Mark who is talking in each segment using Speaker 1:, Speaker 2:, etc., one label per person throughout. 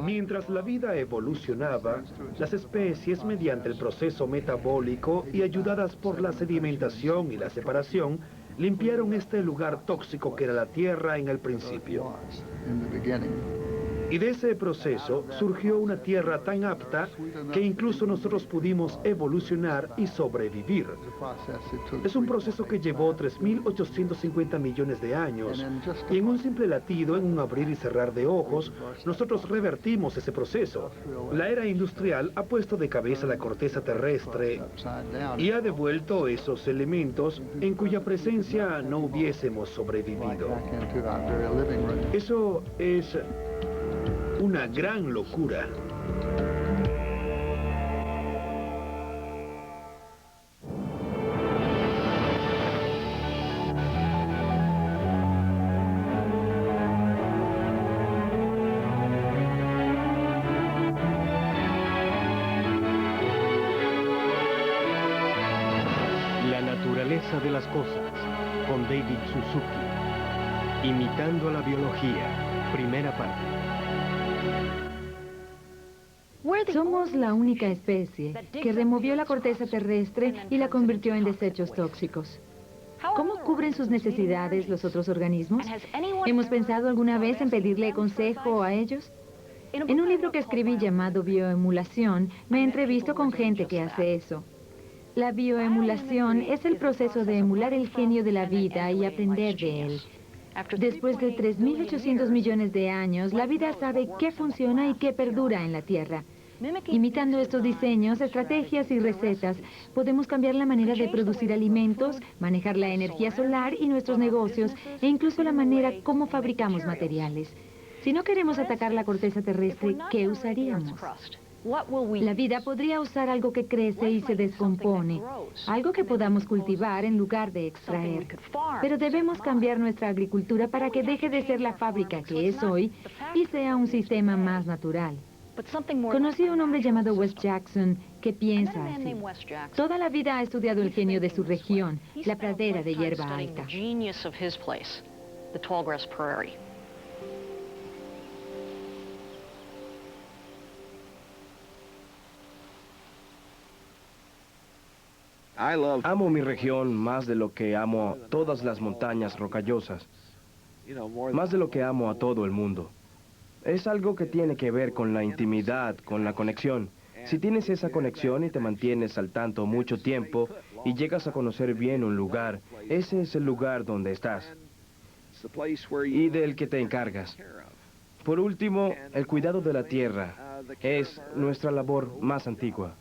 Speaker 1: Mientras la vida evolucionaba, las especies, mediante el proceso metabólico y ayudadas por la sedimentación y la separación, limpiaron este lugar tóxico que era la Tierra en el principio. Y de ese proceso surgió una Tierra tan apta que incluso nosotros pudimos evolucionar y sobrevivir. Es un proceso que llevó 3.850 millones de años, y en un simple latido, en un abrir y cerrar de ojos, nosotros revertimos ese proceso. La era industrial ha puesto de cabeza la corteza terrestre y ha devuelto esos elementos en cuya presencia no hubiésemos sobrevivido. Eso es una gran locura.
Speaker 2: La naturaleza de las cosas, con David Suzuki. Imitando a la biología, primera parte.
Speaker 3: Somos la única especie que removió la corteza terrestre y la convirtió en desechos tóxicos. ¿Cómo cubren sus necesidades los otros organismos? ¿Hemos pensado alguna vez en pedirle consejo a ellos? En un libro que escribí llamado Bioemulación, me entrevisto con gente que hace eso. La bioemulación es el proceso de emular el genio de la vida y aprender de él. Después de 3.800 millones de años, la vida sabe qué funciona y qué perdura en la Tierra. Imitando estos diseños, estrategias y recetas, podemos cambiar la manera de producir alimentos, manejar la energía solar y nuestros negocios, e incluso la manera como fabricamos materiales. Si no queremos atacar la corteza terrestre, ¿qué usaríamos? La vida podría usar algo que crece y se descompone, algo que podamos cultivar en lugar de extraer. Pero debemos cambiar nuestra agricultura para que deje de ser la fábrica que es hoy y sea un sistema más natural. Conocí a un hombre llamado Wes Jackson que piensa así. Toda la vida ha estudiado el genio de su región, la pradera de hierba alta.
Speaker 4: Amo mi región más de lo que amo todas las montañas rocallosas, más de lo que amo a todo el mundo. Es algo que tiene que ver con la intimidad, con la conexión. Si tienes esa conexión y te mantienes al tanto mucho tiempo y llegas a conocer bien un lugar, ese es el lugar donde estás y del que te encargas. Por último, el cuidado de la tierra es nuestra labor más antigua.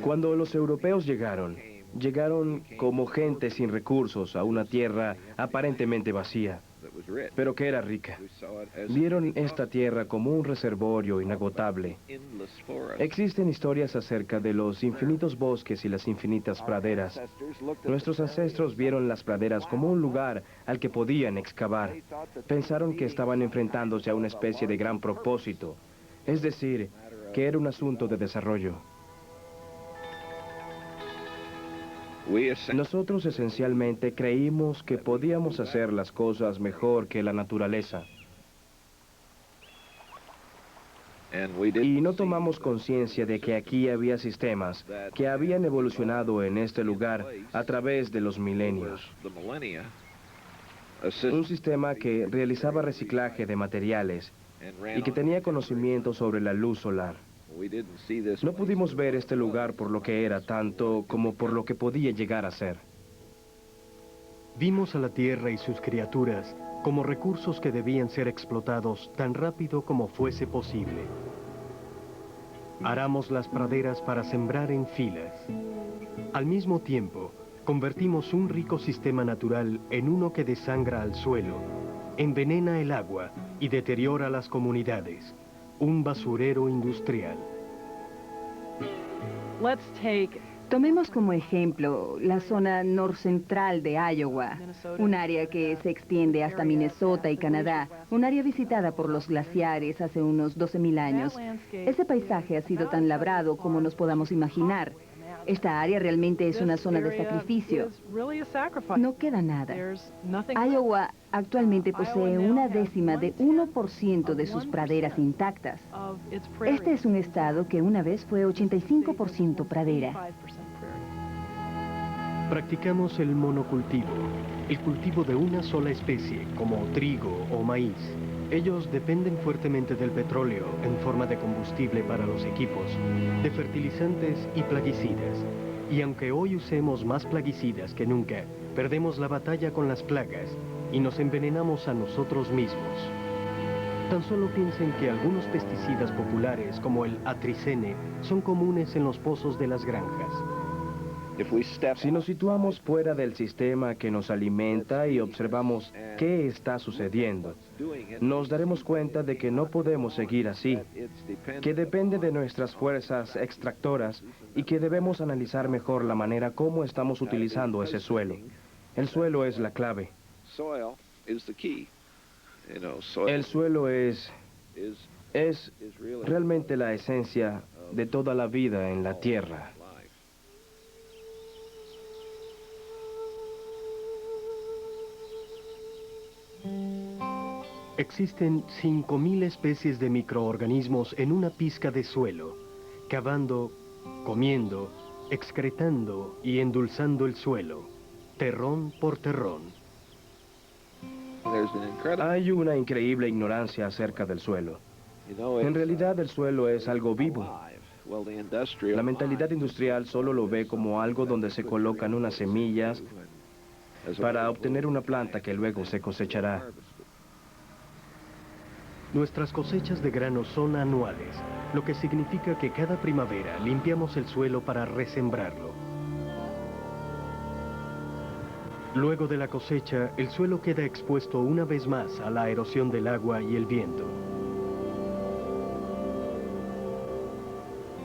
Speaker 4: Cuando los europeos llegaron como gente sin recursos a una tierra aparentemente vacía, pero que era rica. Vieron esta tierra como un reservorio inagotable. Existen historias acerca de los infinitos bosques y las infinitas praderas. Nuestros ancestros vieron las praderas como un lugar al que podían excavar. Pensaron que estaban enfrentándose a una especie de gran propósito, es decir, que era un asunto de desarrollo. Nosotros esencialmente creímos que podíamos hacer las cosas mejor que la naturaleza. Y no tomamos conciencia de que aquí había sistemas que habían evolucionado en este lugar a través de los milenios. Un sistema que realizaba reciclaje de materiales y que tenía conocimiento sobre la luz solar. No pudimos ver este lugar por lo que era tanto como por lo que podía llegar a ser.
Speaker 2: Vimos a la tierra y sus criaturas como recursos que debían ser explotados tan rápido como fuese posible. Aramos las praderas para sembrar en filas. Al mismo tiempo, convertimos un rico sistema natural en uno que desangra al suelo, envenena el agua y deteriora las comunidades. Un basurero industrial.
Speaker 5: Tomemos como ejemplo la zona norcentral de Iowa, un área que se extiende hasta Minnesota y Canadá, un área visitada por los glaciares hace unos 12.000 años. Ese paisaje ha sido tan labrado como nos podamos imaginar. Esta área realmente es una zona de sacrificio. No queda nada. Iowa actualmente posee 1/10 de 1% de sus praderas intactas. Este es un estado que una vez fue 85% pradera.
Speaker 2: Practicamos el monocultivo, el cultivo de una sola especie, como trigo o maíz. Ellos dependen fuertemente del petróleo en forma de combustible para los equipos, de fertilizantes y plaguicidas. Y aunque hoy usemos más plaguicidas que nunca, perdemos la batalla con las plagas y nos envenenamos a nosotros mismos. Tan solo piensen que algunos pesticidas populares, como el atricene, son comunes en los pozos de las granjas.
Speaker 4: Si nos situamos fuera del sistema que nos alimenta y observamos qué está sucediendo, nos daremos cuenta de que no podemos seguir así, que depende de nuestras fuerzas extractoras y que debemos analizar mejor la manera como estamos utilizando ese suelo. El suelo es la clave. El suelo es realmente la esencia de toda la vida en la tierra.
Speaker 2: Existen 5.000 especies de microorganismos en una pizca de suelo, cavando, comiendo, excretando y endulzando el suelo, terrón por terrón.
Speaker 4: Hay una increíble ignorancia acerca del suelo. En realidad el suelo es algo vivo. La mentalidad industrial solo lo ve como algo donde se colocan unas semillas para obtener una planta que luego se cosechará.
Speaker 2: Nuestras cosechas de grano son anuales, lo que significa que cada primavera limpiamos el suelo para resembrarlo. Luego de la cosecha, el suelo queda expuesto una vez más a la erosión del agua y el viento.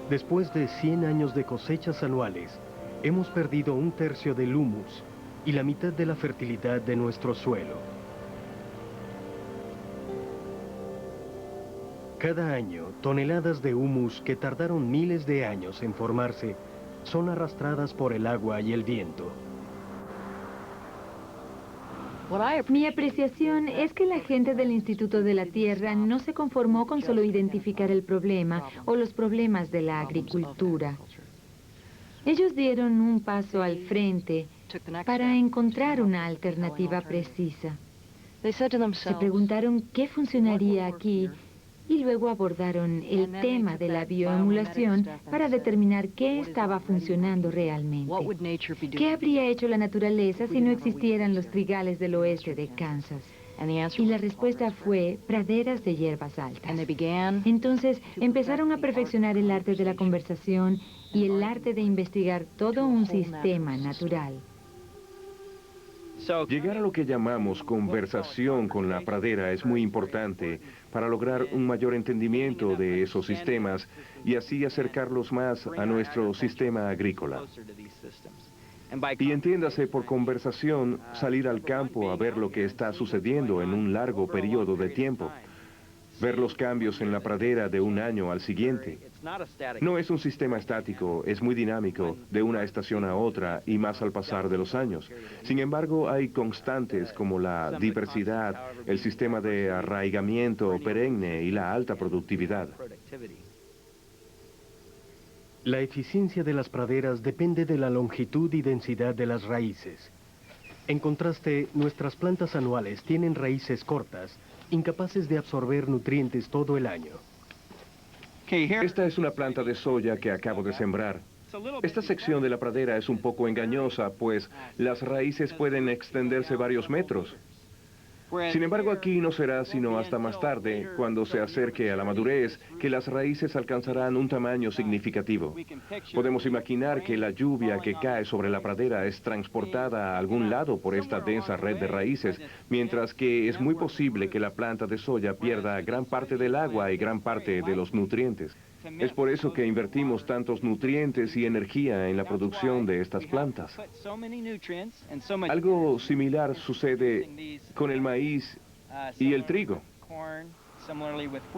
Speaker 2: Después de 100 años de cosechas anuales, hemos perdido 1/3 del humus y la mitad de la fertilidad de nuestro suelo. Cada año, toneladas de humus que tardaron miles de años en formarse son arrastradas por el agua y el viento.
Speaker 3: Mi apreciación es que la gente del Instituto de la Tierra no se conformó con solo identificar el problema o los problemas de la agricultura. Ellos dieron un paso al frente para encontrar una alternativa precisa. Se preguntaron qué funcionaría aquí y luego abordaron el tema de la bioemulación para determinar qué estaba funcionando realmente. ¿Qué habría hecho la naturaleza si no existieran los trigales del oeste de Kansas? Y la respuesta fue praderas de hierbas altas. Entonces empezaron a perfeccionar el arte de la conversación y el arte de investigar todo un sistema natural.
Speaker 6: Llegar a lo que llamamos conversación con la pradera es muy importante para lograr un mayor entendimiento de esos sistemas y así acercarlos más a nuestro sistema agrícola. Y entiéndase por conversación salir al campo a ver lo que está sucediendo en un largo periodo de tiempo. Ver los cambios en la pradera de un año al siguiente. No es un sistema estático, es muy dinámico, de una estación a otra y más al pasar de los años. Sin embargo, hay constantes como la diversidad, el sistema de arraigamiento perenne y la alta productividad.
Speaker 2: La eficiencia de las praderas depende de la longitud y densidad de las raíces. En contraste, nuestras plantas anuales tienen raíces cortas, incapaces de absorber nutrientes todo el año.
Speaker 6: Esta es una planta de soya que acabo de sembrar. Esta sección de la pradera es un poco engañosa, pues las raíces pueden extenderse varios metros. Sin embargo, aquí no será sino hasta más tarde, cuando se acerque a la madurez, que las raíces alcanzarán un tamaño significativo. Podemos imaginar que la lluvia que cae sobre la pradera es transportada a algún lado por esta densa red de raíces, mientras que es muy posible que la planta de soya pierda gran parte del agua y gran parte de los nutrientes. Es por eso que invertimos tantos nutrientes y energía en la producción de estas plantas. Algo similar sucede con el maíz y el trigo.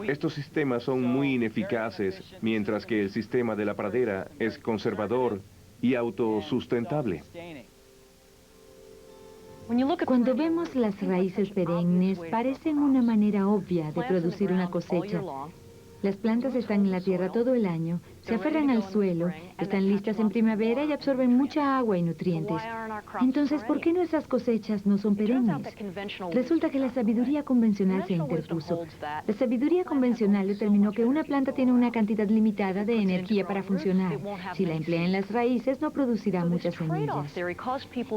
Speaker 6: Estos sistemas son muy ineficaces, mientras que el sistema de la pradera es conservador y autosustentable.
Speaker 3: Cuando vemos las raíces perennes, parecen una manera obvia de producir una cosecha. Las plantas están en la tierra todo el año, se aferran al suelo, están listas en primavera y absorben mucha agua y nutrientes. Entonces, ¿por qué nuestras cosechas no son perennes? Resulta que la sabiduría convencional se interpuso. La sabiduría convencional determinó que una planta tiene una cantidad limitada de energía para funcionar. Si la emplea en las raíces, no producirá muchas semillas.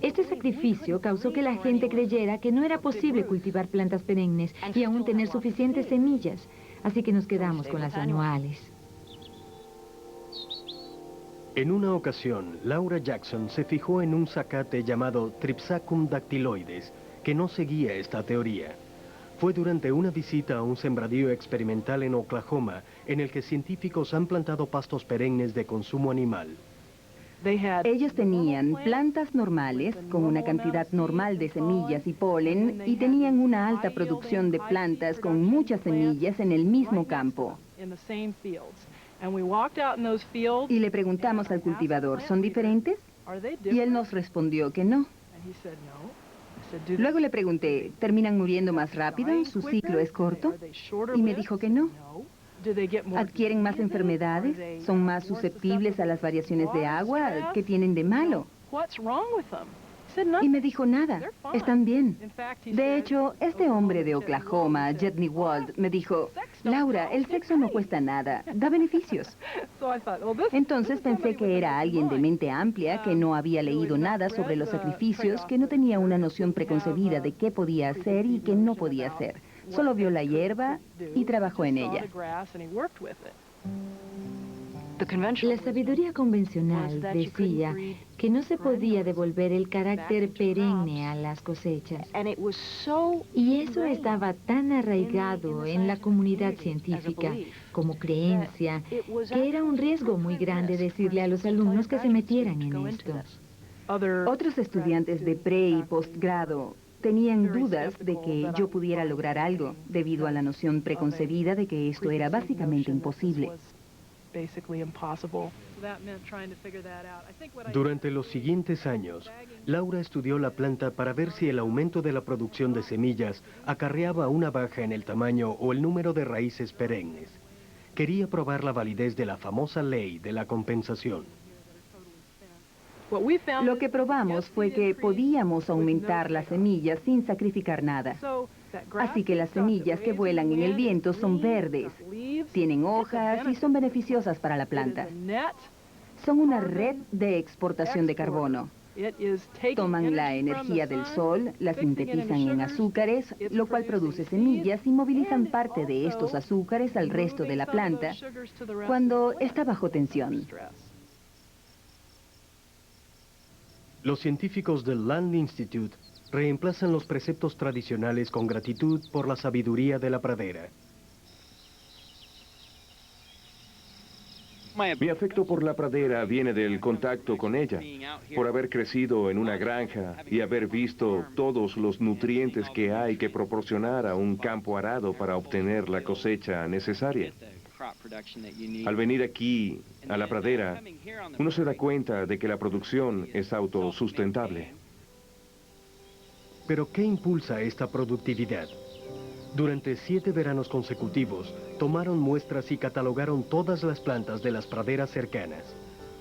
Speaker 3: Este sacrificio causó que la gente creyera que no era posible cultivar plantas perennes y aún tener suficientes semillas. Así que nos quedamos con las anuales.
Speaker 2: En una ocasión, Laura Jackson se fijó en un zacate llamado Tripsacum dactyloides, que no seguía esta teoría. Fue durante una visita a un sembradío experimental en Oklahoma, en el que científicos han plantado pastos perennes de consumo animal.
Speaker 5: Ellos tenían plantas normales, con una cantidad normal de semillas y polen, y tenían una alta producción de plantas con muchas semillas en el mismo campo. Y le preguntamos al cultivador, ¿son diferentes? Y él nos respondió que no. Luego le pregunté, ¿terminan muriendo más rápido? ¿Su ciclo es corto? Y me dijo que no. ¿Adquieren más enfermedades? ¿Son más susceptibles a las variaciones de agua? ¿Qué tienen de malo? Y me dijo, nada, están bien. De hecho, este hombre de Oklahoma, Jedney Wald, me dijo, Laura, el sexo no cuesta nada, da beneficios. Entonces pensé que era alguien de mente amplia, que no había leído nada sobre los sacrificios, que no tenía una noción preconcebida de qué podía hacer y qué no podía hacer. Solo vio la hierba y trabajó en ella.
Speaker 3: La sabiduría convencional decía que no se podía devolver el carácter perenne a las cosechas. Y eso estaba tan arraigado en la comunidad científica como creencia, que era un riesgo muy grande decirle a los alumnos que se metieran en esto.
Speaker 5: Otros estudiantes de pre y postgrado tenían dudas de que yo pudiera lograr algo, debido a la noción preconcebida de que esto era básicamente imposible.
Speaker 2: Durante los siguientes años, Laura estudió la planta para ver si el aumento de la producción de semillas acarreaba una baja en el tamaño o el número de raíces perennes. Quería probar la validez de la famosa ley de la compensación.
Speaker 5: Lo que probamos fue que podíamos aumentar las semillas sin sacrificar nada. Así que las semillas que vuelan en el viento son verdes, tienen hojas y son beneficiosas para la planta. Son una red de exportación de carbono. Toman la energía del sol, la sintetizan en azúcares, lo cual produce semillas y movilizan parte de estos azúcares al resto de la planta cuando está bajo tensión.
Speaker 2: Los científicos del Land Institute reemplazan los preceptos tradicionales con gratitud por la sabiduría de la pradera.
Speaker 6: Mi afecto por la pradera viene del contacto con ella, por haber crecido en una granja y haber visto todos los nutrientes que hay que proporcionar a un campo arado para obtener la cosecha necesaria. Al venir aquí, a la pradera, uno se da cuenta de que la producción es autosustentable.
Speaker 2: ¿Pero qué impulsa esta productividad? Durante 7 veranos consecutivos, tomaron muestras y catalogaron todas las plantas de las praderas cercanas.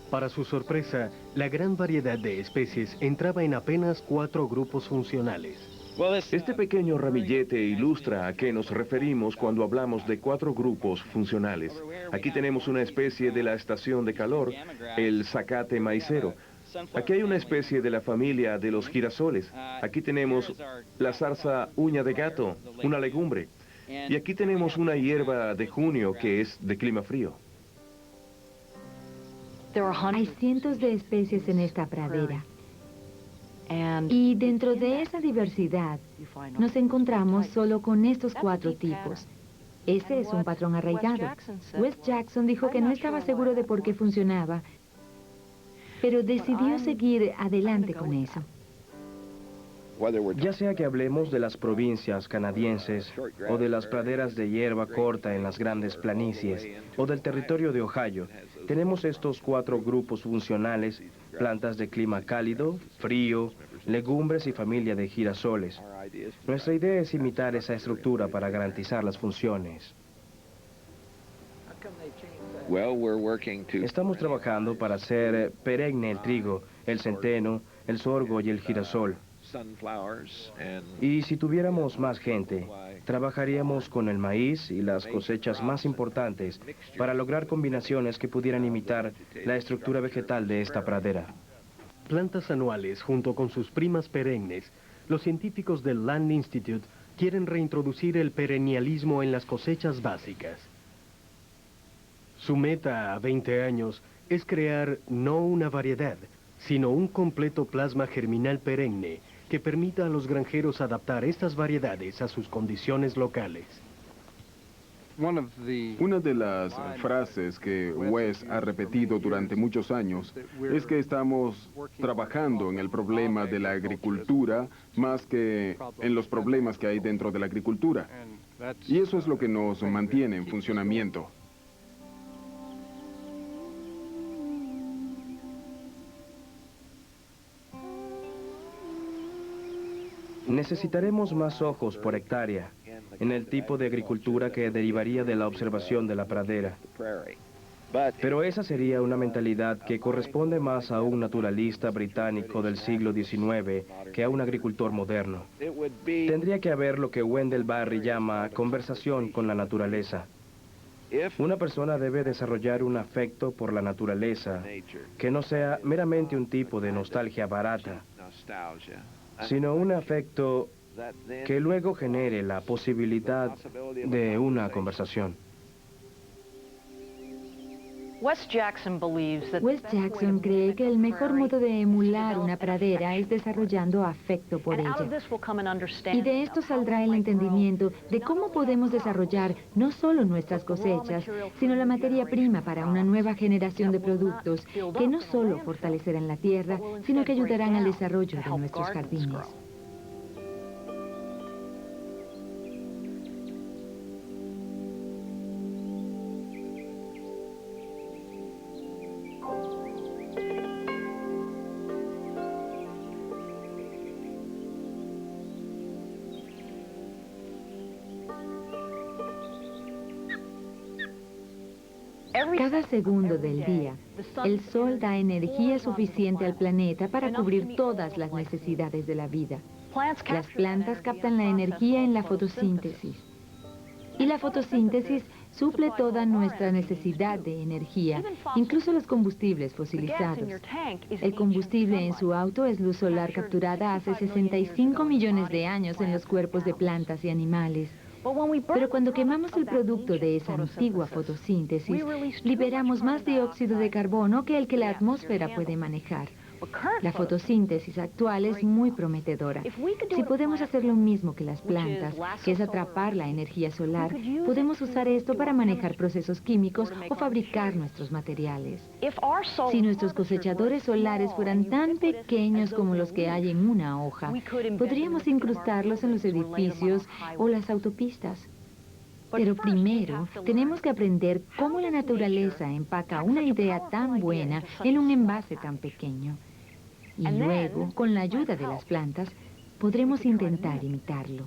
Speaker 2: Para su sorpresa, la gran variedad de especies entraba en apenas 4 grupos funcionales.
Speaker 6: Este pequeño ramillete ilustra a qué nos referimos cuando hablamos de 4 grupos funcionales. Aquí tenemos una especie de la estación de calor, el zacate maicero. Aquí hay una especie de la familia de los girasoles. Aquí tenemos la zarza uña de gato, una legumbre. Y aquí tenemos una hierba de junio que es de clima frío.
Speaker 3: Hay cientos de especies en esta pradera. Y dentro de esa diversidad, nos encontramos solo con estos 4 tipos. Ese es un patrón arraigado. Wes Jackson dijo que no estaba seguro de por qué funcionaba, pero decidió seguir adelante con eso.
Speaker 4: Ya sea que hablemos de las provincias canadienses, o de las praderas de hierba corta en las grandes planicies, o del territorio de Ohio, tenemos estos 4 grupos funcionales plantas de clima cálido, frío, legumbres y familia de girasoles. Nuestra idea es imitar esa estructura para garantizar las funciones. Estamos trabajando para hacer perenne el trigo, el centeno, el sorgo y el girasol. Y si tuviéramos más gente, trabajaríamos con el maíz y las cosechas más importantes para lograr combinaciones que pudieran imitar la estructura vegetal de esta pradera.
Speaker 2: Plantas anuales junto con sus primas perennes, los científicos del Land Institute quieren reintroducir el perennialismo en las cosechas básicas. Su meta a 20 años es crear no una variedad, sino un completo plasma germinal perenne que permita a los granjeros adaptar estas variedades a sus condiciones locales.
Speaker 7: Una de las frases que Wes ha repetido durante muchos años es que estamos trabajando en el problema de la agricultura más que en los problemas que hay dentro de la agricultura. Y eso es lo que nos mantiene en funcionamiento.
Speaker 4: Necesitaremos más ojos por hectárea en el tipo de agricultura que derivaría de la observación de la pradera. Pero esa sería una mentalidad que corresponde más a un naturalista británico del siglo XIX que a un agricultor moderno. Tendría que haber lo que Wendell Berry llama conversación con la naturaleza. Una persona debe desarrollar un afecto por la naturaleza que no sea meramente un tipo de nostalgia barata, sino un afecto que luego genere la posibilidad de una conversación.
Speaker 3: Wes Jackson cree que el mejor modo de emular una pradera es desarrollando afecto por ella. Y de esto saldrá el entendimiento de cómo podemos desarrollar no solo nuestras cosechas, sino la materia prima para una nueva generación de productos que no solo fortalecerán la tierra, sino que ayudarán al desarrollo de nuestros jardines. Cada segundo del día, el sol da energía suficiente al planeta para cubrir todas las necesidades de la vida. Las plantas captan la energía en la fotosíntesis. Y la fotosíntesis suple toda nuestra necesidad de energía, incluso los combustibles fosilizados. El combustible en su auto es luz solar capturada hace 65 millones de años en los cuerpos de plantas y animales. Pero cuando quemamos el producto de esa antigua fotosíntesis, liberamos más dióxido de carbono que el que la atmósfera puede manejar. La fotosíntesis actual es muy prometedora. Si podemos hacer lo mismo que las plantas, que es atrapar la energía solar, podemos usar esto para manejar procesos químicos o fabricar nuestros materiales. Si nuestros cosechadores solares fueran tan pequeños como los que hay en una hoja, podríamos incrustarlos en los edificios o las autopistas. Pero primero, tenemos que aprender cómo la naturaleza empaca una idea tan buena en un envase tan pequeño. Y luego, con la ayuda de las plantas, podremos intentar imitarlo.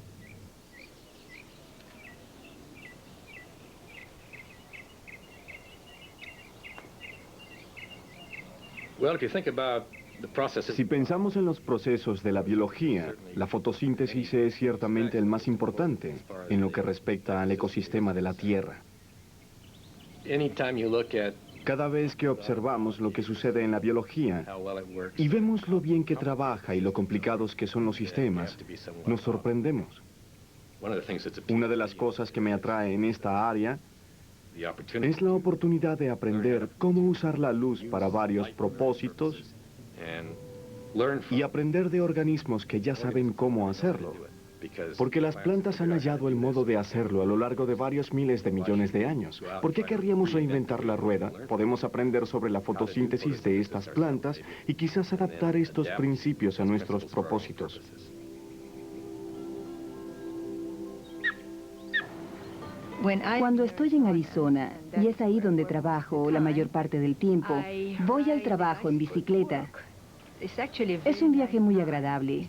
Speaker 7: Si pensamos en los procesos de la biología, la fotosíntesis es ciertamente el más importante en lo que respecta al ecosistema de la Tierra. Cada vez que observamos lo que sucede en la biología y vemos lo bien que trabaja y lo complicados que son los sistemas, nos sorprendemos. Una de las cosas que me atrae en esta área es la oportunidad de aprender cómo usar la luz para varios propósitos y aprender de organismos que ya saben cómo hacerlo. Porque las plantas han hallado el modo de hacerlo a lo largo de varios miles de millones de años. ¿Por qué querríamos reinventar la rueda? Podemos aprender sobre la fotosíntesis de estas plantas y quizás adaptar estos principios a nuestros propósitos.
Speaker 5: Cuando estoy en Arizona, y es ahí donde trabajo la mayor parte del tiempo, voy al trabajo en bicicleta. Es un viaje muy agradable,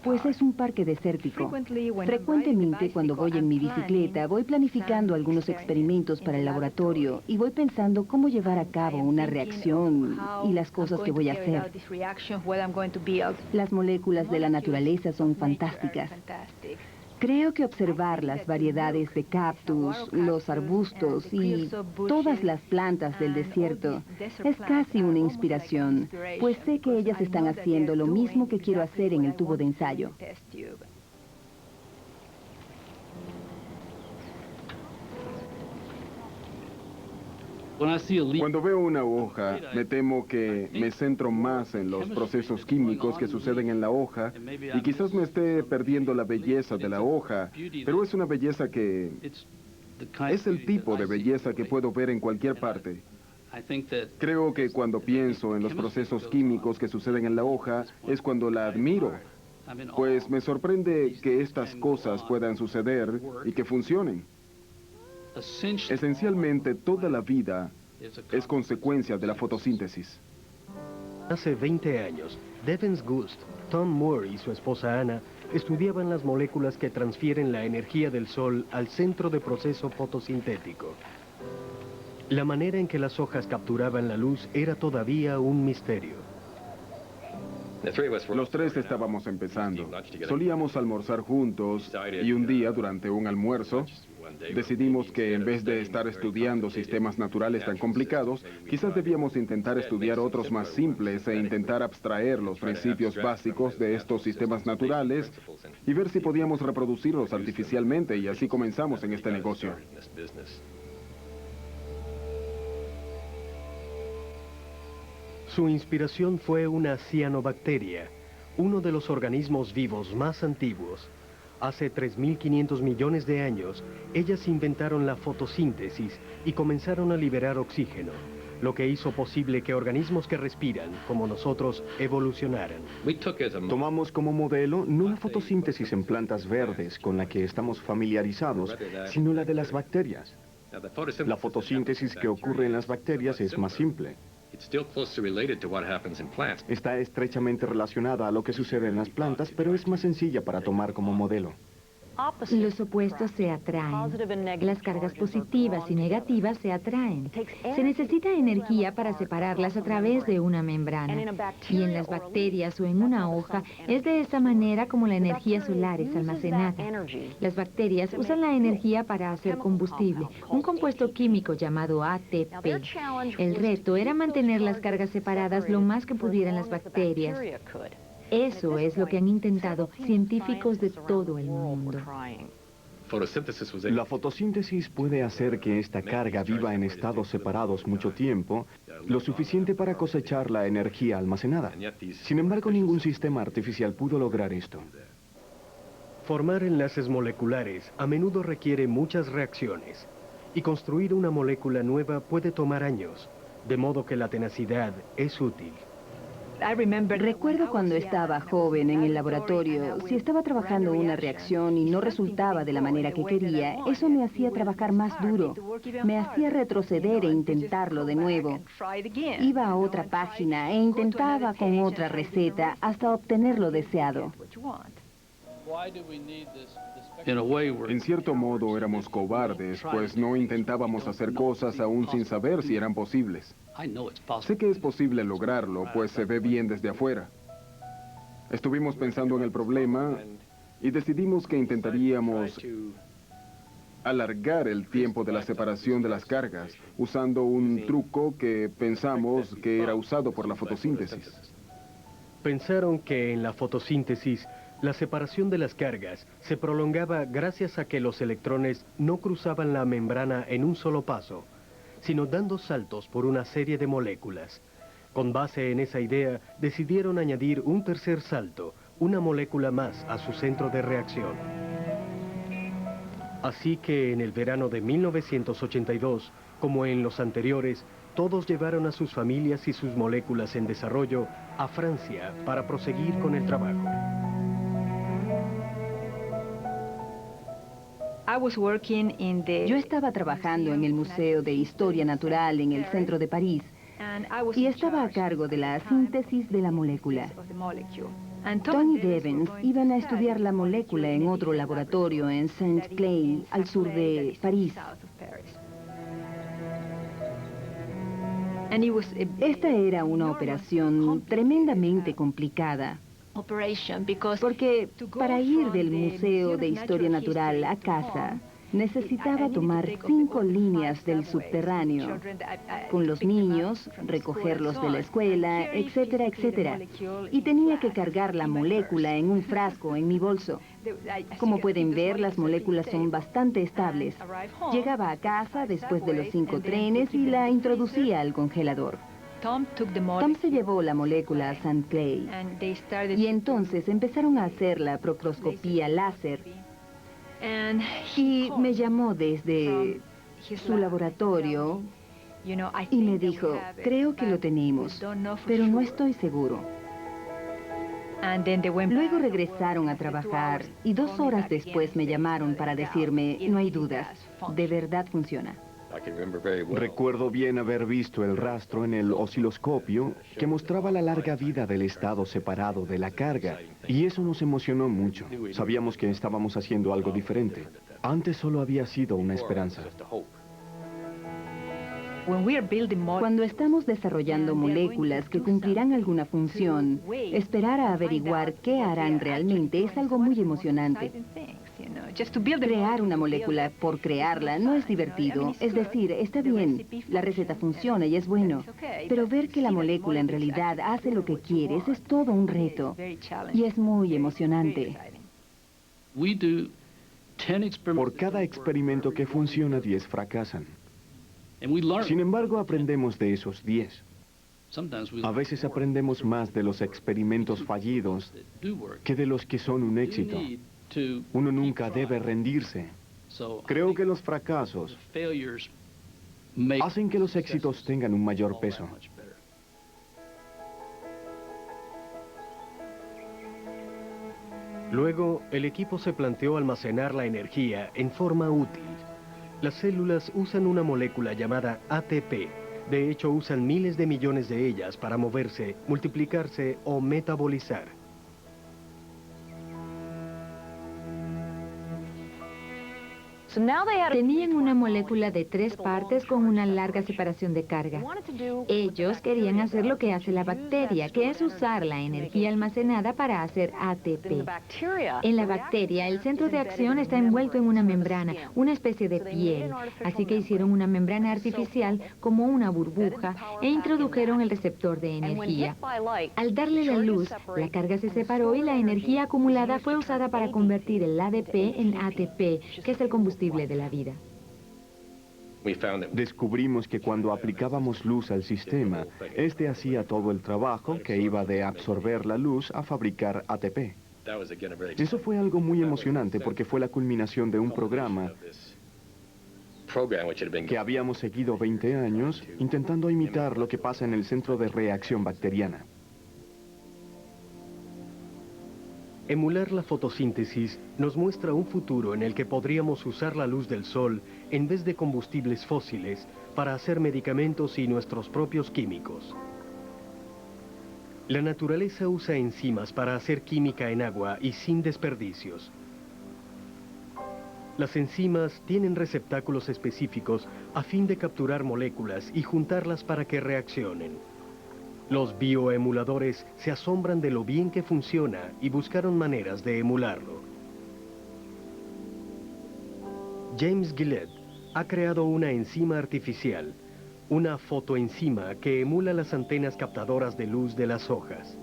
Speaker 5: pues es un parque desértico. Frecuentemente cuando voy en mi bicicleta, voy planificando algunos experimentos para el laboratorio y voy pensando cómo llevar a cabo una reacción y las cosas que voy a hacer. Las moléculas de la naturaleza son fantásticas. Creo que observar las variedades de cactus, los arbustos y todas las plantas del desierto es casi una inspiración, pues sé que ellas están haciendo lo mismo que quiero hacer en el tubo de ensayo.
Speaker 8: Cuando veo una hoja, me temo que me centro más en los procesos químicos que suceden en la hoja y quizás me esté perdiendo la belleza de la hoja, pero es una belleza que es el tipo de belleza que puedo ver en cualquier parte. Creo que cuando pienso en los procesos químicos que suceden en la hoja es cuando la admiro, pues me sorprende que estas cosas puedan suceder y que funcionen. Esencialmente, toda la vida es consecuencia de la fotosíntesis.
Speaker 2: Hace 20 años, Devens Gust, Tom Moore y su esposa Anna estudiaban las moléculas que transfieren la energía del sol al centro de proceso fotosintético. La manera en que las hojas capturaban la luz era todavía un misterio.
Speaker 8: Los tres estábamos empezando. Solíamos almorzar juntos y un día, durante un almuerzo, decidimos que en vez de estar estudiando sistemas naturales tan complicados, quizás debíamos intentar estudiar otros más simples e intentar abstraer los principios básicos de estos sistemas naturales y ver si podíamos reproducirlos artificialmente, y así comenzamos en este negocio.
Speaker 2: Su inspiración fue una cianobacteria, uno de los organismos vivos más antiguos. Hace 3.500 millones de años, ellas inventaron la fotosíntesis y comenzaron a liberar oxígeno, lo que hizo posible que organismos que respiran, como nosotros, evolucionaran.
Speaker 7: Tomamos como modelo no la fotosíntesis en plantas verdes con la que estamos familiarizados, sino la de las bacterias. La fotosíntesis que ocurre en las bacterias es más simple. Está estrechamente relacionada a lo que sucede en las plantas, pero es más sencilla para tomar como modelo.
Speaker 3: Los opuestos se atraen. Las cargas positivas y negativas se atraen. Se necesita energía para separarlas a través de una membrana. Y en las bacterias o en una hoja es de esa manera como la energía solar es almacenada. Las bacterias usan la energía para hacer combustible, un compuesto químico llamado ATP. El reto era mantener las cargas separadas lo más que pudieran las bacterias. Eso es lo que han intentado científicos de todo el mundo.
Speaker 7: La fotosíntesis puede hacer que esta carga viva en estados separados mucho tiempo, lo suficiente para cosechar la energía almacenada. Sin embargo, ningún sistema artificial pudo lograr esto.
Speaker 2: Formar enlaces moleculares a menudo requiere muchas reacciones, y construir una molécula nueva puede tomar años, de modo que la tenacidad es útil.
Speaker 5: Recuerdo cuando estaba joven en el laboratorio, si estaba trabajando una reacción y no resultaba de la manera que quería, eso me hacía trabajar más duro, me hacía retroceder e intentarlo de nuevo. Iba a otra página e intentaba con otra receta hasta obtener lo deseado.
Speaker 8: En cierto modo éramos cobardes, pues no intentábamos hacer cosas aún sin saber si eran posibles. Sé que es posible lograrlo, pues se ve bien desde afuera. Estuvimos pensando en el problema y decidimos que intentaríamos alargar el tiempo de la separación de las cargas, usando un truco que pensamos que era usado por la fotosíntesis.
Speaker 2: Pensaron que en la fotosíntesis la separación de las cargas se prolongaba gracias a que los electrones no cruzaban la membrana en un solo paso, sino dando saltos por una serie de moléculas. Con base en esa idea, decidieron añadir un tercer salto, una molécula más a su centro de reacción. Así que en el verano de 1982, como en los anteriores, todos llevaron a sus familias y sus moléculas en desarrollo a Francia para proseguir con el trabajo.
Speaker 5: Yo estaba trabajando en el Museo de Historia Natural en el centro de París y estaba a cargo de la síntesis de la molécula. Tony Devens iban a estudiar la molécula en otro laboratorio en Saint-Clair, al sur de París. Esta era una operación tremendamente complicada, porque para ir del Museo de Historia Natural a casa, necesitaba tomar 5 líneas del subterráneo, con los niños, recogerlos de la escuela, etcétera, etcétera. Y tenía que cargar la molécula en un frasco en mi bolso. Como pueden ver, las moléculas son bastante estables. Llegaba a casa después de los 5 trenes y la introducía al congelador. Tom se llevó la molécula a Saint-Clair y entonces empezaron a hacer la proctoscopía láser. Y me llamó desde su laboratorio y me dijo, creo que lo tenemos, pero no estoy seguro. Luego regresaron a trabajar y 2 horas después me llamaron para decirme, no hay dudas, de verdad funciona.
Speaker 7: Recuerdo bien haber visto el rastro en el osciloscopio que mostraba la larga vida del estado separado de la carga, y eso nos emocionó mucho. Sabíamos que estábamos haciendo algo diferente. Antes solo había sido una esperanza.
Speaker 5: Cuando estamos desarrollando moléculas que cumplirán alguna función, esperar a averiguar qué harán realmente es algo muy emocionante. Crear una molécula por crearla no es divertido. Es decir, está bien, la receta funciona y es bueno, pero ver que la molécula en realidad hace lo que quieres es todo un reto y es muy emocionante.
Speaker 7: Por cada experimento que funciona, 10 fracasan. Sin embargo, aprendemos de esos 10. A veces aprendemos más de los experimentos fallidos que de los que son un éxito. Uno nunca debe rendirse. Creo que los fracasos hacen que los éxitos tengan un mayor peso.
Speaker 2: Luego, el equipo se planteó almacenar la energía en forma útil. Las células usan una molécula llamada ATP. De hecho, usan miles de millones de ellas para moverse, multiplicarse o metabolizar.
Speaker 3: Tenían una molécula de 3 partes con una larga separación de carga. Ellos querían hacer lo que hace la bacteria, que es usar la energía almacenada para hacer ATP. En la bacteria, el centro de acción está envuelto en una membrana, una especie de piel. Así que hicieron una membrana artificial como una burbuja e introdujeron el receptor de energía. Al darle la luz, la carga se separó y la energía acumulada fue usada para convertir el ADP en ATP, que es el combustible de la vida.
Speaker 7: Descubrimos que cuando aplicábamos luz al sistema, este hacía todo el trabajo que iba de absorber la luz a fabricar ATP. Eso fue algo muy emocionante porque fue la culminación de un programa que habíamos seguido 20 años intentando imitar lo que pasa en el centro de reacción bacteriana.
Speaker 2: Emular la fotosíntesis nos muestra un futuro en el que podríamos usar la luz del sol en vez de combustibles fósiles para hacer medicamentos y nuestros propios químicos. La naturaleza usa enzimas para hacer química en agua y sin desperdicios. Las enzimas tienen receptáculos específicos a fin de capturar moléculas y juntarlas para que reaccionen. Los bioemuladores se asombran de lo bien que funciona y buscaron maneras de emularlo. James Gillette ha creado una enzima artificial, una fotoenzima que emula las antenas captadoras de luz de las hojas.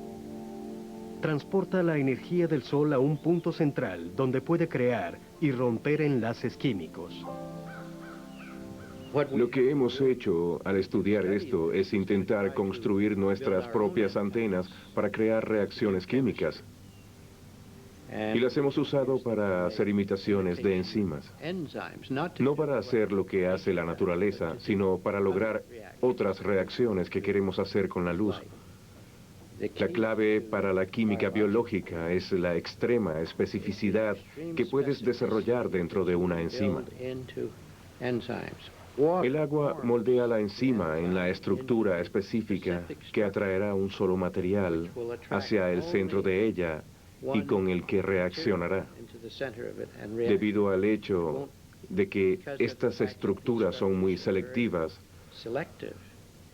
Speaker 2: Transporta la energía del sol a un punto central donde puede crear y romper enlaces químicos.
Speaker 6: Lo que hemos hecho al estudiar esto es intentar construir nuestras propias antenas para crear reacciones químicas. Y las hemos usado para hacer imitaciones de enzimas. No para hacer lo que hace la naturaleza, sino para lograr otras reacciones que queremos hacer con la luz. La clave para la química biológica es la extrema especificidad que puedes desarrollar dentro de una enzima. El agua moldea la enzima en la estructura específica que atraerá un solo material hacia el centro de ella y con el que reaccionará. Debido al hecho de que estas estructuras son muy selectivas,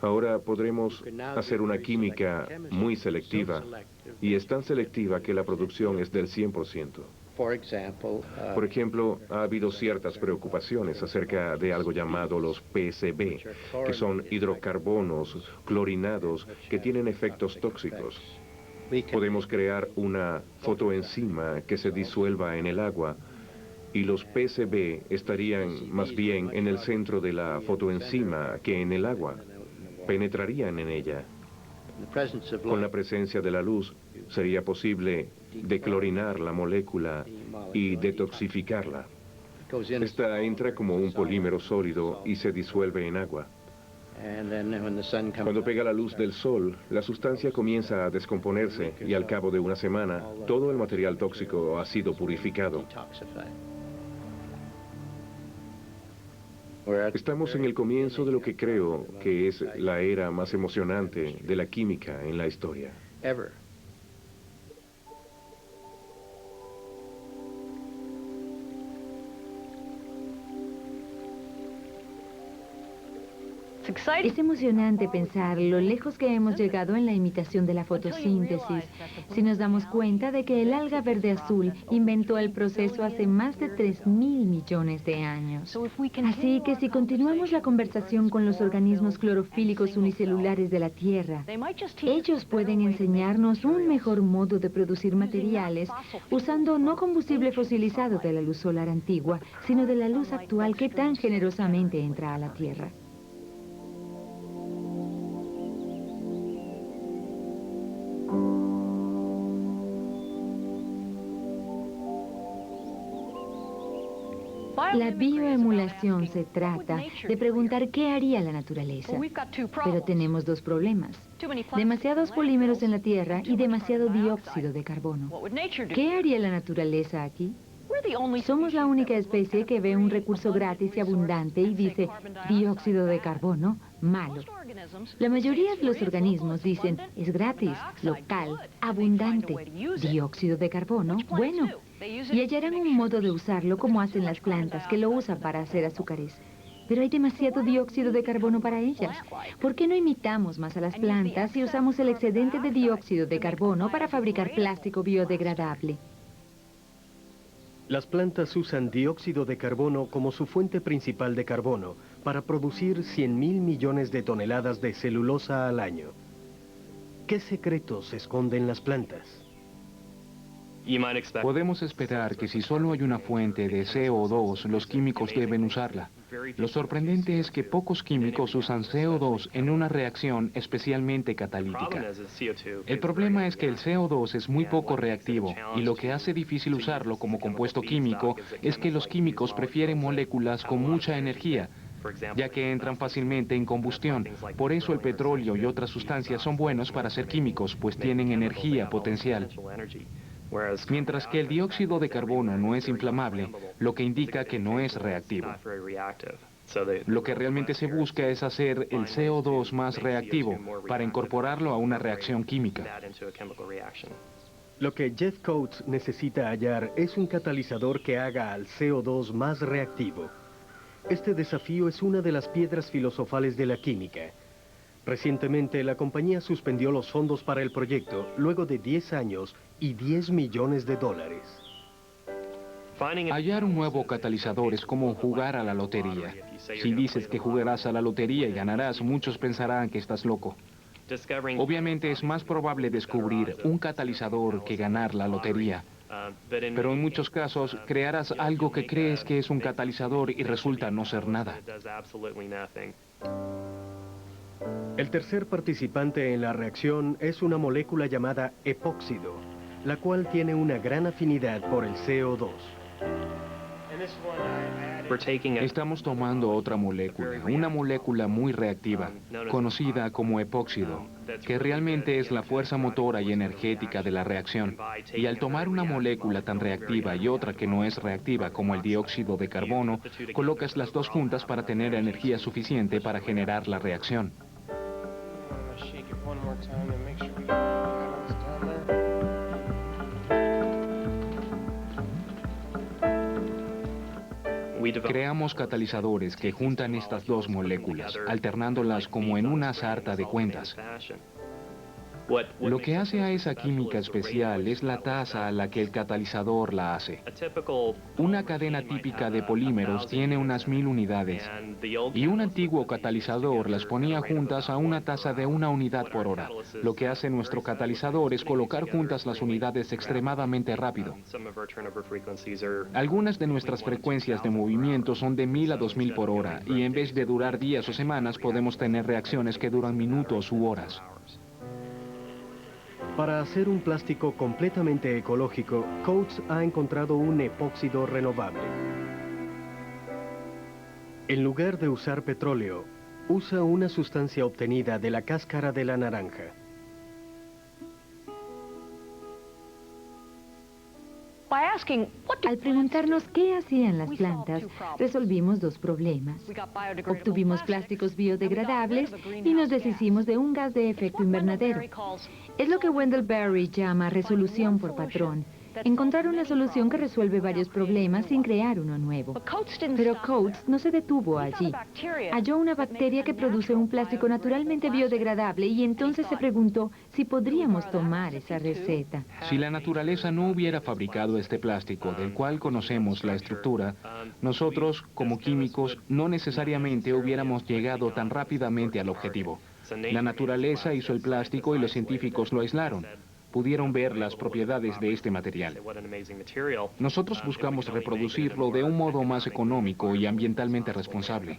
Speaker 6: ahora podremos hacer una química muy selectiva, y es tan selectiva que la producción es del 100%. Por ejemplo, ha habido ciertas preocupaciones acerca de algo llamado los PCB, que son hidrocarbonos clorinados que tienen efectos tóxicos. Podemos crear una fotoenzima que se disuelva en el agua, y los PCB estarían más bien en el centro de la fotoenzima que en el agua. Penetrarían en ella. Con la presencia de la luz, sería posible declorinar la molécula y detoxificarla. Esta entra como un polímero sólido y se disuelve en agua. Cuando pega la luz del sol, la sustancia comienza a descomponerse y al cabo de una semana, todo el material tóxico ha sido purificado. Estamos en el comienzo de lo que creo que es la era más emocionante de la química en la historia.
Speaker 3: Es emocionante pensar lo lejos que hemos llegado en la imitación de la fotosíntesis, si nos damos cuenta de que el alga verde azul inventó el proceso hace más de 3.000 millones de años. Así que si continuamos la conversación con los organismos clorofílicos unicelulares de la Tierra, ellos pueden enseñarnos un mejor modo de producir materiales usando no combustible fosilizado de la luz solar antigua, sino de la luz actual que tan generosamente entra a la Tierra. La bioemulación se trata de preguntar qué haría la naturaleza. Pero tenemos dos problemas: demasiados polímeros en la Tierra y demasiado dióxido de carbono. ¿Qué haría la naturaleza aquí? Somos la única especie que ve un recurso gratis y abundante y dice, dióxido de carbono, malo. La mayoría de los organismos dicen, es gratis, local, abundante. Dióxido de carbono, bueno. Y hallarán un modo de usarlo como hacen las plantas, que lo usan para hacer azúcares. Pero hay demasiado dióxido de carbono para ellas. ¿Por qué no imitamos más a las plantas y usamos el excedente de dióxido de carbono para fabricar plástico biodegradable?
Speaker 2: Las plantas usan dióxido de carbono como su fuente principal de carbono para producir 100.000 millones de toneladas de celulosa al año. ¿Qué secretos esconden las plantas?
Speaker 9: Podemos esperar que si solo hay una fuente de CO2, los químicos deben usarla. Lo sorprendente es que pocos químicos usan CO2 en una reacción especialmente catalítica. El problema es que el CO2 es muy poco reactivo, y lo que hace difícil usarlo como compuesto químico es que los químicos prefieren moléculas con mucha energía, ya que entran fácilmente en combustión. Por eso el petróleo y otras sustancias son buenos para ser químicos, pues tienen energía potencial. Mientras que el dióxido de carbono no es inflamable, lo que indica que no es reactivo. Lo que realmente se busca es hacer el CO2 más reactivo para incorporarlo a una reacción química.
Speaker 2: Lo que Jeff Coates necesita hallar es un catalizador que haga al CO2 más reactivo. Este desafío es una de las piedras filosofales de la química. Recientemente, la compañía suspendió los fondos para el proyecto luego de 10 años y $10 millones.
Speaker 9: Hallar un nuevo catalizador es como jugar a la lotería. Si dices que jugarás a la lotería y ganarás, muchos pensarán que estás loco. Obviamente es más probable descubrir un catalizador que ganar la lotería. Pero en muchos casos crearás algo que crees que es un catalizador y resulta no ser nada.
Speaker 2: El tercer participante en la reacción es una molécula llamada epóxido, la cual tiene una gran afinidad por el CO2.
Speaker 9: Estamos tomando otra molécula, una molécula muy reactiva, conocida como epóxido, que realmente es la fuerza motora y energética de la reacción. Y al tomar una molécula tan reactiva y otra que no es reactiva como el dióxido de carbono, colocas las dos juntas para tener energía suficiente para generar la reacción. Creamos catalizadores que juntan estas dos moléculas, alternándolas como en una sarta de cuentas. Lo que hace a esa química especial es la tasa a la que el catalizador la hace. Una cadena típica de polímeros tiene unas 1000 unidades, y un antiguo catalizador las ponía juntas a una tasa de 1 unidad por hora. Lo que hace nuestro catalizador es colocar juntas las unidades extremadamente rápido. Algunas de nuestras frecuencias de movimiento son de 1000 a 2000 por hora, y en vez de durar días o semanas podemos tener reacciones que duran minutos u horas.
Speaker 2: Para hacer un plástico completamente ecológico, Coates ha encontrado un epóxido renovable. En lugar de usar petróleo, usa una sustancia obtenida de la cáscara de la naranja.
Speaker 3: Al preguntarnos qué hacían las plantas, resolvimos dos problemas. Obtuvimos plásticos biodegradables y nos deshicimos de un gas de efecto invernadero. Es lo que Wendell Berry llama resolución por patrón. Encontrar una solución que resuelve varios problemas sin crear uno nuevo. Pero Coates no se detuvo allí. Halló una bacteria que produce un plástico naturalmente biodegradable y entonces se preguntó si podríamos tomar esa receta.
Speaker 9: Si la naturaleza no hubiera fabricado este plástico, del cual conocemos la estructura, nosotros, como químicos, no necesariamente hubiéramos llegado tan rápidamente al objetivo. La naturaleza hizo el plástico y los científicos lo aislaron. Pudieron ver las propiedades de este material. Nosotros buscamos reproducirlo de un modo más económico y ambientalmente responsable.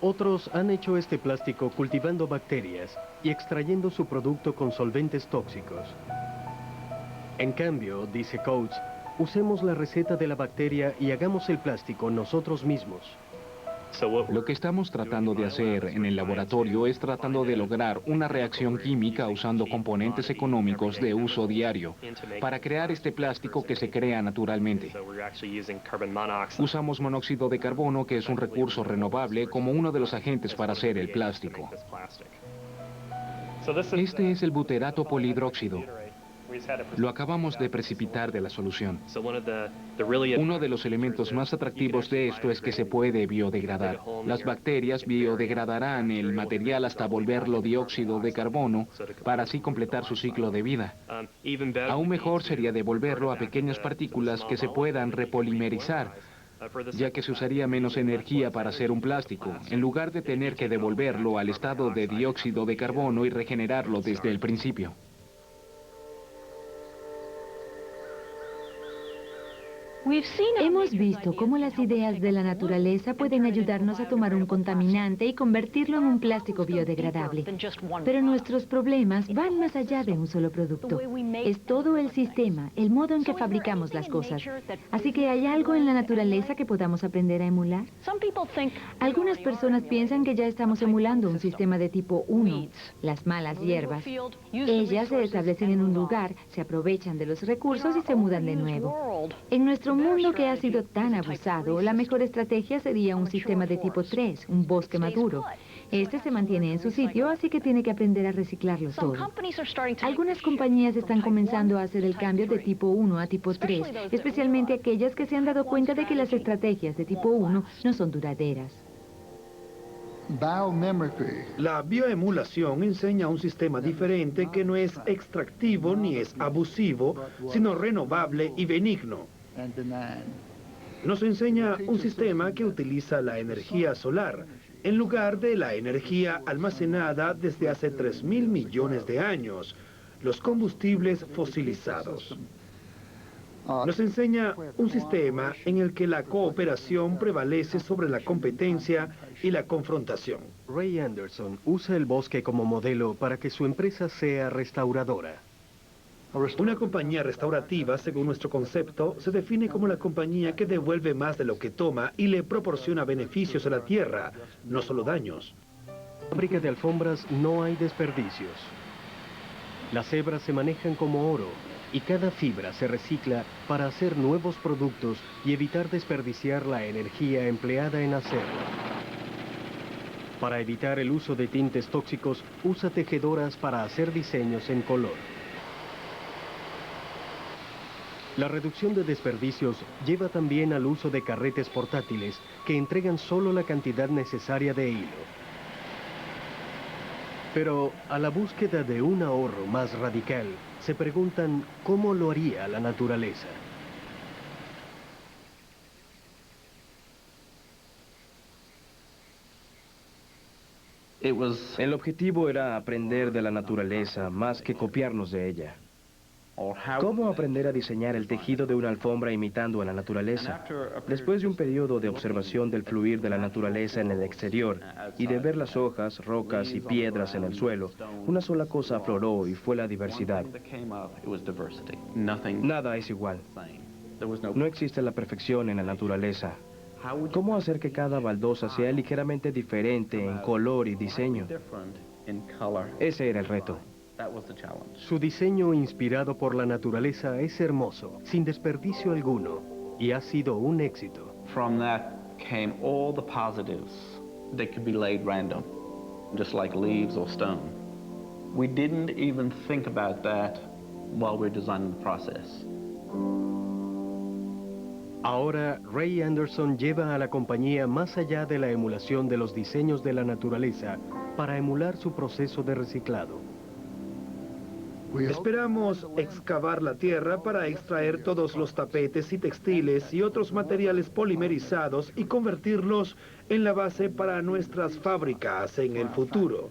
Speaker 2: Otros han hecho este plástico cultivando bacterias y extrayendo su producto con solventes tóxicos. En cambio, dice Coates, usemos la receta de la bacteria y hagamos el plástico nosotros mismos.
Speaker 9: Lo que estamos tratando de hacer en el laboratorio es tratando de lograr una reacción química usando componentes económicos de uso diario para crear este plástico que se crea naturalmente. Usamos monóxido de carbono, que es un recurso renovable, como uno de los agentes para hacer el plástico. Este es el buterato polihidróxido. Lo acabamos de precipitar de la solución. Uno de los elementos más atractivos de esto es que se puede biodegradar. Las bacterias biodegradarán el material hasta volverlo dióxido de carbono para así completar su ciclo de vida. Aún mejor sería devolverlo a pequeñas partículas que se puedan repolimerizar, ya que se usaría menos energía para hacer un plástico, en lugar de tener que devolverlo al estado de dióxido de carbono y regenerarlo desde el principio.
Speaker 3: Hemos visto cómo las ideas de la naturaleza pueden ayudarnos a tomar un contaminante y convertirlo en un plástico biodegradable. Pero nuestros problemas van más allá de un solo producto. Es todo el sistema, el modo en que fabricamos las cosas. Así que ¿hay algo en la naturaleza que podamos aprender a emular? Algunas personas piensan que ya estamos emulando un sistema de tipo 1, las malas hierbas. Ellas se establecen en un lugar, se aprovechan de los recursos y se mudan de nuevo. En nuestro mundo que ha sido tan abusado, la mejor estrategia sería un sistema de tipo 3, un bosque maduro. Este se mantiene en su sitio, así que tiene que aprender a reciclarlo todo. Algunas compañías están comenzando a hacer el cambio de tipo 1 a tipo 3, especialmente aquellas que se han dado cuenta de que las estrategias de tipo 1 no son duraderas.
Speaker 1: La bioemulación enseña un sistema diferente que no es extractivo ni es abusivo, sino renovable y benigno. Nos enseña un sistema que utiliza la energía solar en lugar de la energía almacenada desde hace 3.000 millones de años, los combustibles fosilizados. Nos enseña un sistema en el que la cooperación prevalece sobre la competencia y la confrontación.
Speaker 2: Ray Anderson usa el bosque como modelo para que su empresa sea restauradora.
Speaker 1: Una compañía restaurativa, según nuestro concepto, se define como la compañía que devuelve más de lo que toma y le proporciona beneficios a la tierra, no solo daños.
Speaker 2: En la fábrica de alfombras no hay desperdicios. Las hebras se manejan como oro y cada fibra se recicla para hacer nuevos productos y evitar desperdiciar la energía empleada en hacerlo. Para evitar el uso de tintes tóxicos, usa tejedoras para hacer diseños en color. La reducción de desperdicios lleva también al uso de carretes portátiles que entregan solo la cantidad necesaria de hilo. Pero a la búsqueda de un ahorro más radical, se preguntan cómo lo haría la naturaleza.
Speaker 4: El objetivo era aprender de la naturaleza más que copiarnos de ella. ¿Cómo aprender a diseñar el tejido de una alfombra imitando a la naturaleza? Después de un periodo de observación del fluir de la naturaleza en el exterior y de ver las hojas, rocas y piedras en el suelo, una sola cosa afloró y fue la diversidad. Nada es igual. No existe la perfección en la naturaleza. ¿Cómo hacer que cada baldosa sea ligeramente diferente en color y diseño? Ese era el reto.
Speaker 2: Su diseño inspirado por la naturaleza es hermoso, sin desperdicio alguno, y ha sido un éxito.
Speaker 10: From that came all the positives that could be laid random, just like leaves or stone. We didn't even think about that while we're designing the process.
Speaker 2: Ahora, Ray Anderson lleva a la compañía más allá de la emulación de los diseños de la naturaleza para emular su proceso de reciclado.
Speaker 1: Esperamos excavar la tierra para extraer todos los tapetes y textiles y otros materiales polimerizados y convertirlos en la base para nuestras fábricas en el futuro.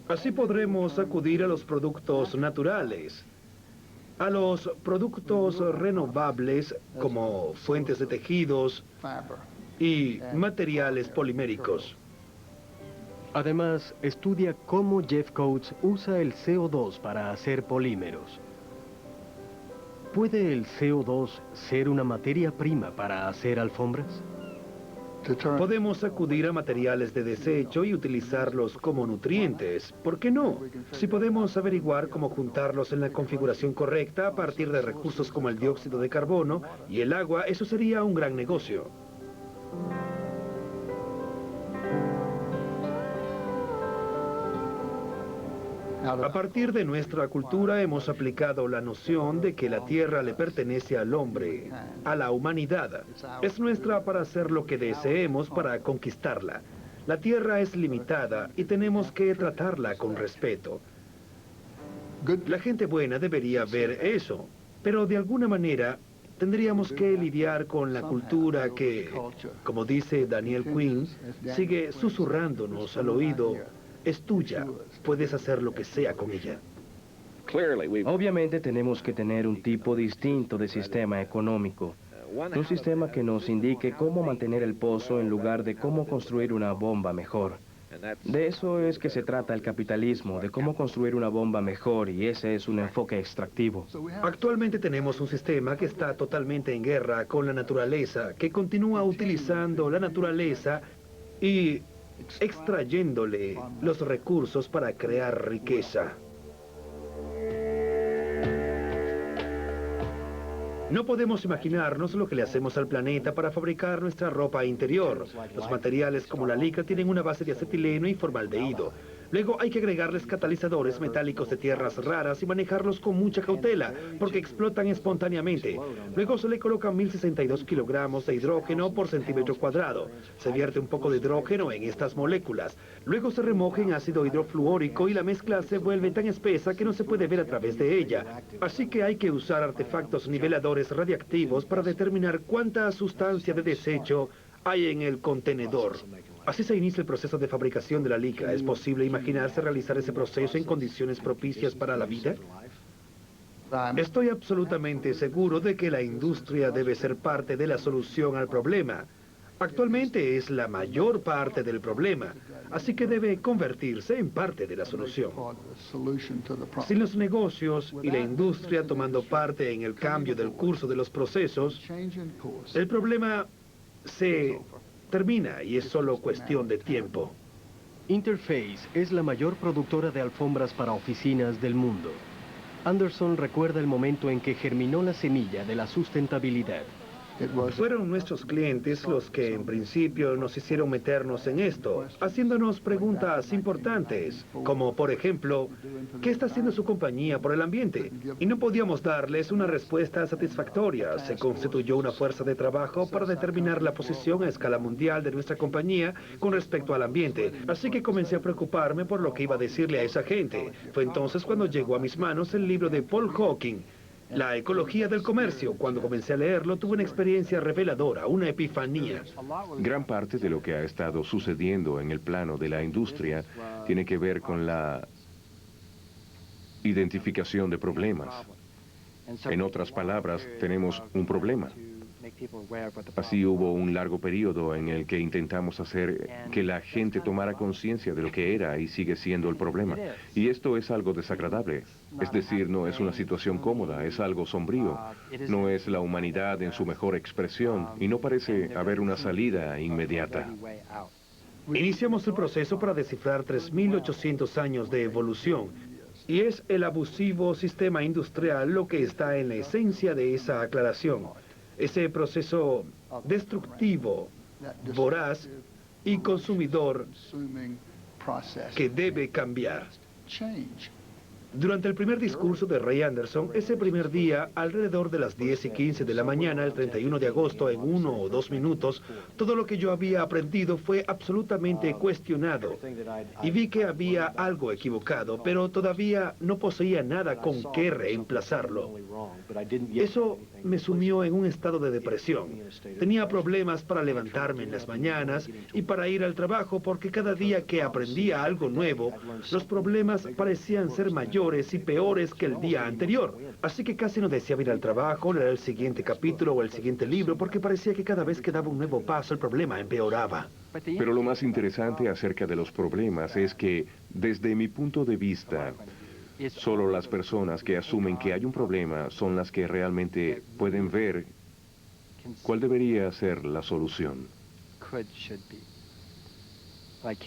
Speaker 1: Así podremos acudir a los productos naturales, a los productos renovables como fuentes de tejidos y materiales poliméricos.
Speaker 2: Además, estudia cómo Jeff Coates usa el CO2 para hacer polímeros. ¿Puede el CO2 ser una materia prima para hacer alfombras?
Speaker 1: Podemos acudir a materiales de desecho y utilizarlos como nutrientes. ¿Por qué no? Si podemos averiguar cómo juntarlos en la configuración correcta a partir de recursos como el dióxido de carbono y el agua, eso sería un gran negocio. A partir de nuestra cultura hemos aplicado la noción de que la tierra le pertenece al hombre, a la humanidad. Es nuestra para hacer lo que deseemos para conquistarla. La tierra es limitada y tenemos que tratarla con respeto. La gente buena debería ver eso, pero de alguna manera tendríamos que lidiar con la cultura que, como dice Daniel Quinn, sigue susurrándonos al oído: es tuya, puedes hacer lo que sea con ella.
Speaker 4: Obviamente tenemos que tener un tipo distinto de sistema económico. Un sistema que nos indique cómo mantener el pozo en lugar de cómo construir una bomba mejor. De eso es que se trata el capitalismo, de cómo construir una bomba mejor, y ese es un enfoque extractivo.
Speaker 1: Actualmente tenemos un sistema que está totalmente en guerra con la naturaleza, que continúa utilizando la naturaleza y extrayéndole los recursos para crear riqueza. No podemos imaginarnos lo que le hacemos al planeta para fabricar nuestra ropa interior. Los materiales como la licra tienen una base de acetileno y formaldehído. Luego hay que agregarles catalizadores metálicos de tierras raras y manejarlos con mucha cautela, porque explotan espontáneamente. Luego se le colocan 1062 kilogramos de hidrógeno por centímetro cuadrado. Se vierte un poco de hidrógeno en estas moléculas. Luego se remoja en ácido hidrofluórico y la mezcla se vuelve tan espesa que no se puede ver a través de ella. Así que hay que usar artefactos niveladores radiactivos para determinar cuánta sustancia de desecho hay en el contenedor. Así se inicia el proceso de fabricación de la licra. ¿Es posible imaginarse realizar ese proceso en condiciones propicias para la vida? Estoy absolutamente seguro de que la industria debe ser parte de la solución al problema. Actualmente es la mayor parte del problema, así que debe convertirse en parte de la solución. Sin los negocios y la industria tomando parte en el cambio del curso de los procesos, el problema se termina y es solo cuestión de tiempo.
Speaker 2: Interface es la mayor productora de alfombras para oficinas del mundo. Anderson recuerda el momento en que germinó la semilla de la sustentabilidad.
Speaker 1: Fueron nuestros clientes los que en principio nos hicieron meternos en esto, haciéndonos preguntas importantes, como por ejemplo, ¿qué está haciendo su compañía por el ambiente? Y no podíamos darles una respuesta satisfactoria. Se constituyó una fuerza de trabajo para determinar la posición a escala mundial de nuestra compañía con respecto al ambiente. Así que comencé a preocuparme por lo que iba a decirle a esa gente. Fue entonces cuando llegó a mis manos el libro de Paul Hawking, La ecología del comercio. Cuando comencé a leerlo, tuve una experiencia reveladora, una epifanía.
Speaker 6: Gran parte de lo que ha estado sucediendo en el plano de la industria tiene que ver con la identificación de problemas. En otras palabras, tenemos un problema. Así hubo un largo periodo en el que intentamos hacer que la gente tomara conciencia de lo que era y sigue siendo el problema. Y esto es algo desagradable. Es decir, no es una situación cómoda, es algo sombrío. No es la humanidad en su mejor expresión y no parece haber una salida inmediata.
Speaker 1: Iniciamos el proceso para descifrar 3.800 años de evolución. Y es el abusivo sistema industrial lo que está en la esencia de esa aclaración. Ese proceso destructivo, voraz y consumidor que debe cambiar. Durante el primer discurso de Ray Anderson, ese primer día, alrededor de las 10:15 de la mañana, el 31 de agosto, en 1 o 2 minutos, todo lo que yo había aprendido fue absolutamente cuestionado. Y vi que había algo equivocado, pero todavía no poseía nada con qué reemplazarlo. Eso me sumió en un estado de depresión. Tenía problemas para levantarme en las mañanas y para ir al trabajo porque cada día que aprendía algo nuevo, los problemas parecían ser mayores y peores que el día anterior. Así que casi no deseaba ir al trabajo, leer el siguiente capítulo o el siguiente libro, porque parecía que cada vez que daba un nuevo paso el problema empeoraba.
Speaker 6: Pero lo más interesante acerca de los problemas es que, desde mi punto de vista, solo las personas que asumen que hay un problema son las que realmente pueden ver cuál debería ser la solución.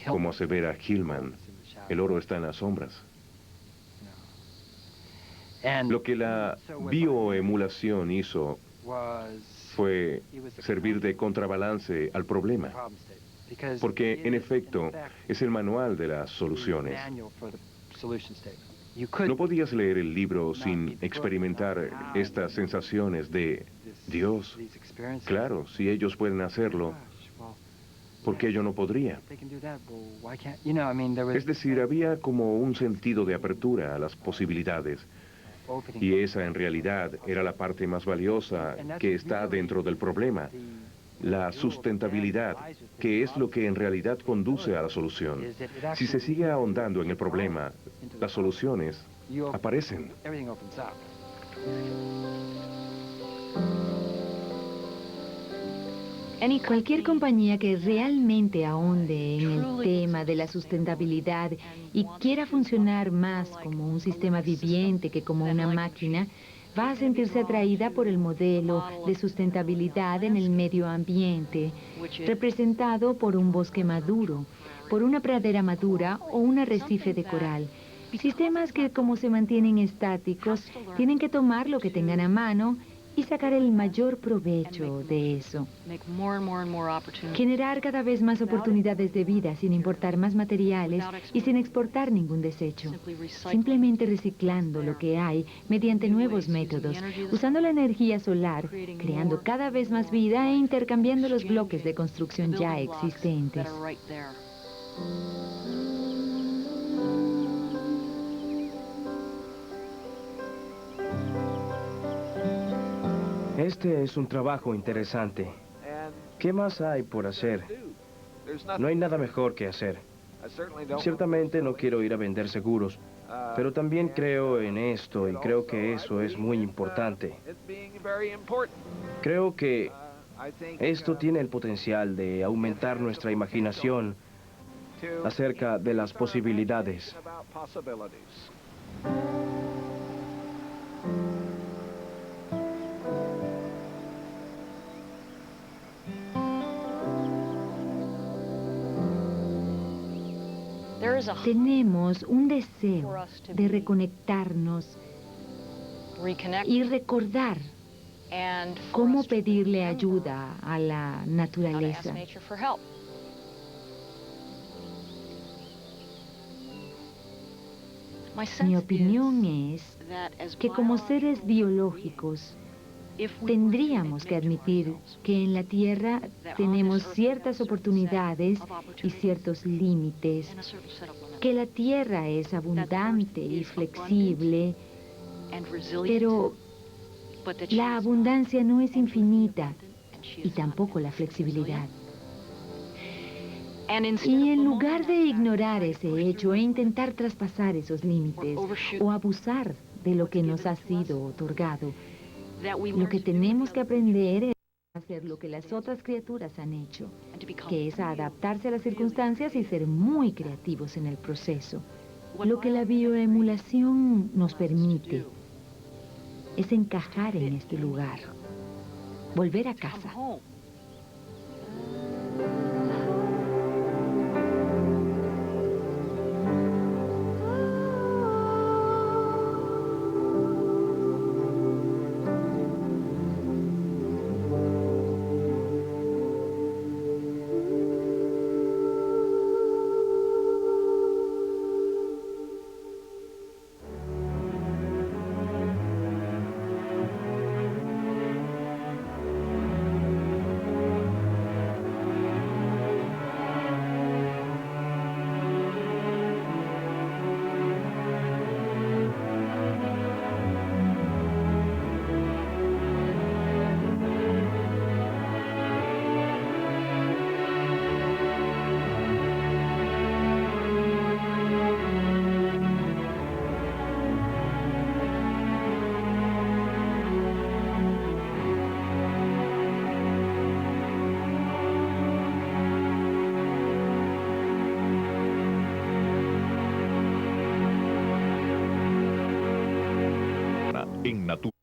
Speaker 6: Como asevera Hillman, el oro está en las sombras. Lo que la bioemulación hizo fue servir de contrabalance al problema, porque en efecto es el manual de las soluciones. No podías leer el libro sin experimentar estas sensaciones de Dios. Claro, si ellos pueden hacerlo, ¿por qué yo no podría? Es decir, había como un sentido de apertura a las posibilidades. Y esa en realidad era la parte más valiosa que está dentro del problema. La sustentabilidad, que es lo que en realidad conduce a la solución. Si se sigue ahondando en el problema, las soluciones aparecen.
Speaker 3: Cualquier compañía que realmente ahonde en el tema de la sustentabilidad y quiera funcionar más como un sistema viviente que como una máquina, va a sentirse atraída por el modelo de sustentabilidad en el medio ambiente, representado por un bosque maduro, por una pradera madura o un arrecife de coral. Sistemas que, como se mantienen estáticos, tienen que tomar lo que tengan a mano y sacar el mayor provecho de eso. Generar cada vez más oportunidades de vida sin importar más materiales y sin exportar ningún desecho. Simplemente reciclando lo que hay mediante nuevos métodos, usando la energía solar, creando cada vez más vida e intercambiando los bloques de construcción ya existentes.
Speaker 4: Este es un trabajo interesante. ¿Qué más hay por hacer? No hay nada mejor que hacer. Ciertamente no quiero ir a vender seguros, pero también creo en esto y creo que eso es muy importante. Creo que Esto tiene el potencial de aumentar nuestra imaginación acerca de las posibilidades.
Speaker 3: Tenemos un deseo de reconectarnos y recordar cómo pedirle ayuda a la naturaleza. Mi opinión es que como seres biológicos tendríamos que admitir que en la Tierra tenemos ciertas oportunidades y ciertos límites, que la Tierra es abundante y flexible, pero la abundancia no es infinita y tampoco la flexibilidad. Y en lugar de ignorar ese hecho e intentar traspasar esos límites o abusar de lo que nos ha sido otorgado, lo que tenemos que aprender es hacer lo que las otras criaturas han hecho, que es adaptarse a las circunstancias y ser muy creativos en el proceso. Lo que la bioemulación nos permite es encajar en este lugar, volver a casa.
Speaker 11: En Natura.